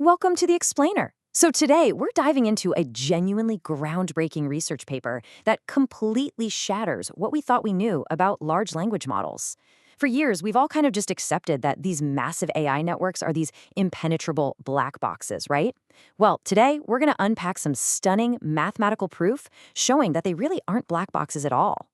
Welcome to the Explainer. So today, we're diving into a genuinely groundbreaking research paper that completely shatters what we thought we knew about large language models. For years, we've all kind of just accepted that these massive AI networks are these impenetrable black boxes, right? Well, today, we're going to unpack some stunning mathematical proof showing that they really aren't black boxes at all.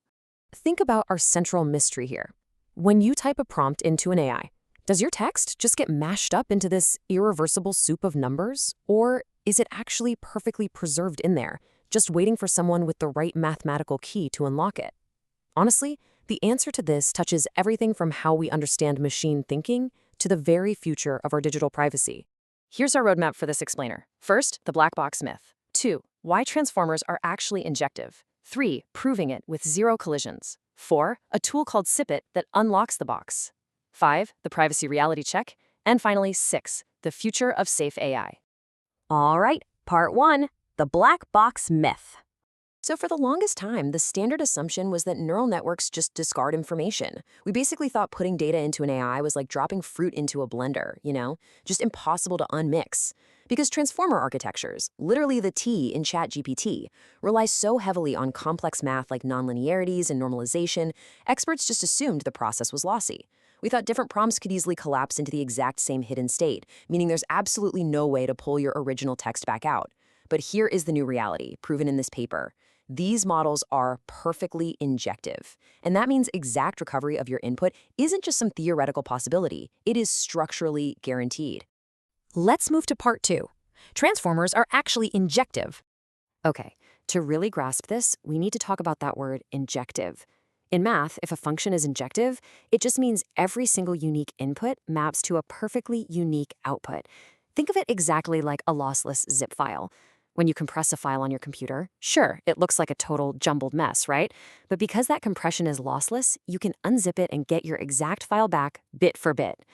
Think about our central mystery here. When you type a prompt into an AI, does your text just get mashed up into this irreversible soup of numbers? Or is it actually perfectly preserved in there, just waiting for someone with the right mathematical key to unlock it? Honestly, the answer to this touches everything from how we understand machine thinking to the very future of our digital privacy. Here's our roadmap for this explainer. First, the black box myth. 2, why transformers are actually injective. 3, proving it with zero collisions. 4, a tool called SipIt that unlocks the box. 5, the privacy reality check. And finally, 6, the future of safe AI. All right, part 1, the black box myth. So for the longest time, the standard assumption was that neural networks just discard information. We basically thought putting data into an AI was like dropping fruit into a blender, just impossible to unmix. Because transformer architectures, literally the T in ChatGPT, rely so heavily on complex math like nonlinearities and normalization, experts just assumed the process was lossy. We thought different prompts could easily collapse into the exact same hidden state, meaning there's absolutely no way to pull your original text back out. But here is the new reality, proven in this paper. These models are perfectly injective. And that means exact recovery of your input isn't just some theoretical possibility. It is structurally guaranteed. Let's move to part 2. Transformers are actually injective. Okay, to really grasp this, we need to talk about that word injective. In math, if a function is injective, it just means every single unique input maps to a perfectly unique output. Think of it exactly like a lossless zip file. When you compress a file on your computer, sure, it looks like a total jumbled mess, right? But because that compression is lossless, you can unzip it and get your exact file back bit for bit.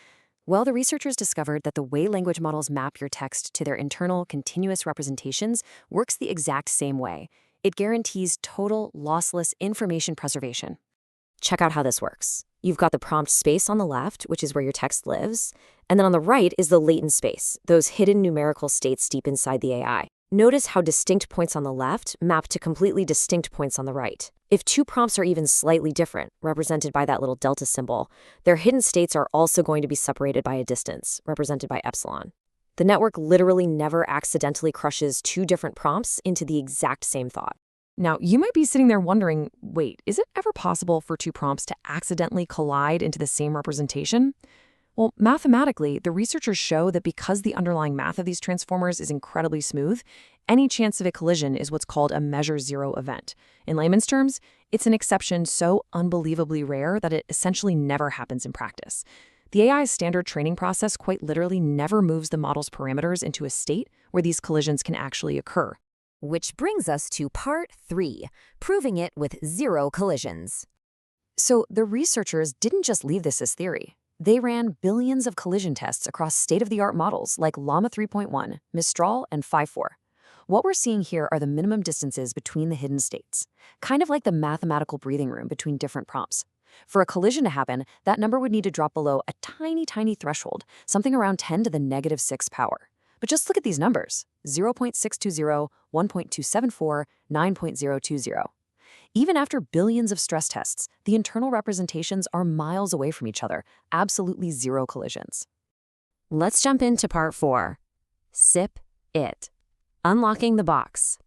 Well, the researchers discovered that the way language models map your text to their internal continuous representations works the exact same way. It guarantees total lossless information preservation. Check out how this works. You've got the prompt space on the left, which is where your text lives, and then on the right is the latent space, those hidden numerical states deep inside the AI. Notice how distinct points on the left map to completely distinct points on the right. If two prompts are even slightly different, represented by that little delta symbol, their hidden states are also going to be separated by a distance, represented by epsilon. The network literally never accidentally crushes two different prompts into the exact same thought. Now, you might be sitting there wondering, wait, is it ever possible for two prompts to accidentally collide into the same representation? Well, mathematically, the researchers show that because the underlying math of these transformers is incredibly smooth, any chance of a collision is what's called a measure zero event. In layman's terms, it's an exception so unbelievably rare that it essentially never happens in practice. The AI's standard training process quite literally never moves the model's parameters into a state where these collisions can actually occur. Which brings us to part 3, proving it with zero collisions. So the researchers didn't just leave this as theory. They ran billions of collision tests across state-of-the-art models like Llama 3.1, Mistral, and 5.4. What we're seeing here are the minimum distances between the hidden states, kind of like the mathematical breathing room between different prompts. For a collision to happen, that number would need to drop below a tiny, tiny threshold, something around 10 to the negative 6 power. But just look at these numbers, 0.620, 1.274, 9.020. Even after billions of stress tests, the internal representations are miles away from each other, absolutely zero collisions. Let's jump into part 4, SipIt, unlocking the box.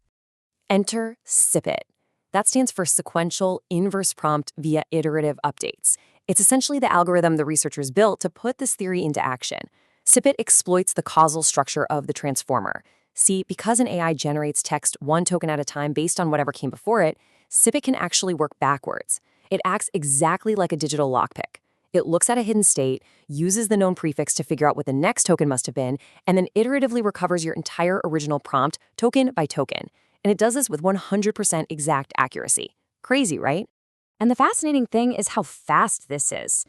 Enter SipIt. That stands for Sequential Inverse Prompt via Iterative Updates. It's essentially the algorithm the researchers built to put this theory into action. SipIt exploits the causal structure of the transformer. See, because an AI generates text one token at a time based on whatever came before it, SipIt can actually work backwards. It acts exactly like a digital lockpick. It looks at a hidden state, uses the known prefix to figure out what the next token must have been, and then iteratively recovers your entire original prompt, token by token. And it does this with 100% exact accuracy. Crazy, right? And the fascinating thing is how fast this is.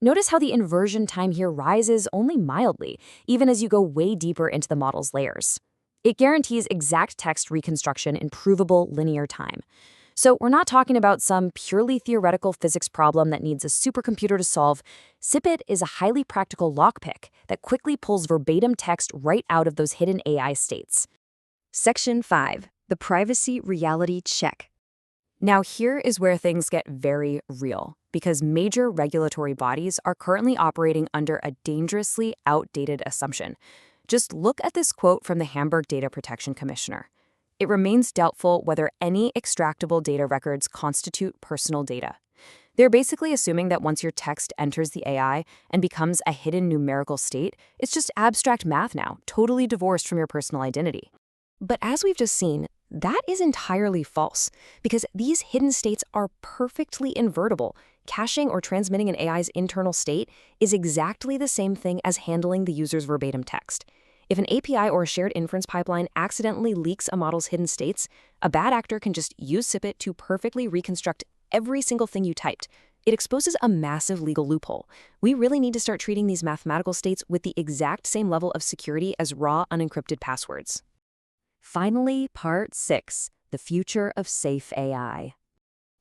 Notice how the inversion time here rises only mildly, even as you go way deeper into the model's layers. It guarantees exact text reconstruction in provable linear time. So we're not talking about some purely theoretical physics problem that needs a supercomputer to solve. SipIt is a highly practical lockpick that quickly pulls verbatim text right out of those hidden AI states. Section 5. The Privacy Reality Check. Now here is where things get very real, because major regulatory bodies are currently operating under a dangerously outdated assumption. Just look at this quote from the Hamburg Data Protection Commissioner. It remains doubtful whether any extractable data records constitute personal data. They're basically assuming that once your text enters the AI and becomes a hidden numerical state, it's just abstract math now, totally divorced from your personal identity. But as we've just seen, that is entirely false, because these hidden states are perfectly invertible. Caching or transmitting an AI's internal state is exactly the same thing as handling the user's verbatim text. If an API or a shared inference pipeline accidentally leaks a model's hidden states, a bad actor can just use SipIt to perfectly reconstruct every single thing you typed. It exposes a massive legal loophole. We really need to start treating these mathematical states with the exact same level of security as raw, unencrypted passwords. Finally, Part 6. The Future of Safe AI.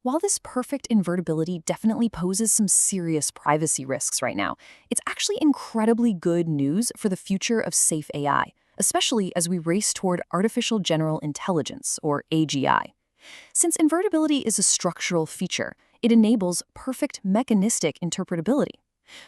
While this perfect invertibility definitely poses some serious privacy risks right now, it's actually incredibly good news for the future of safe AI, especially as we race toward artificial general intelligence, or AGI. Since invertibility is a structural feature, it enables perfect mechanistic interpretability.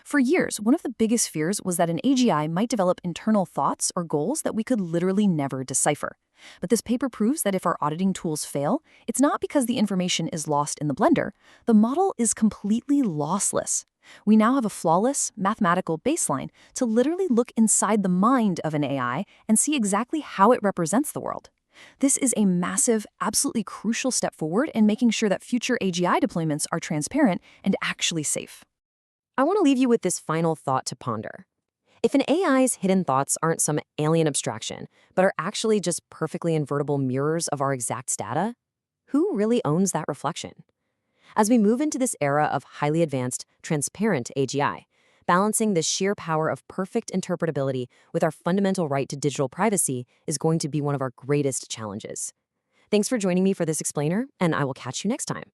For years, one of the biggest fears was that an AGI might develop internal thoughts or goals that we could literally never decipher. But this paper proves that if our auditing tools fail, it's not because the information is lost in the blender. The model is completely lossless. We now have a flawless, mathematical baseline to literally look inside the mind of an AI and see exactly how it represents the world. This is a massive, absolutely crucial step forward in making sure that future AGI deployments are transparent and actually safe. I want to leave you with this final thought to ponder. If an AI's hidden thoughts aren't some alien abstraction, but are actually just perfectly invertible mirrors of our exact data, who really owns that reflection? As we move into this era of highly advanced, transparent AGI, balancing the sheer power of perfect interpretability with our fundamental right to digital privacy is going to be one of our greatest challenges. Thanks for joining me for this explainer, and I will catch you next time.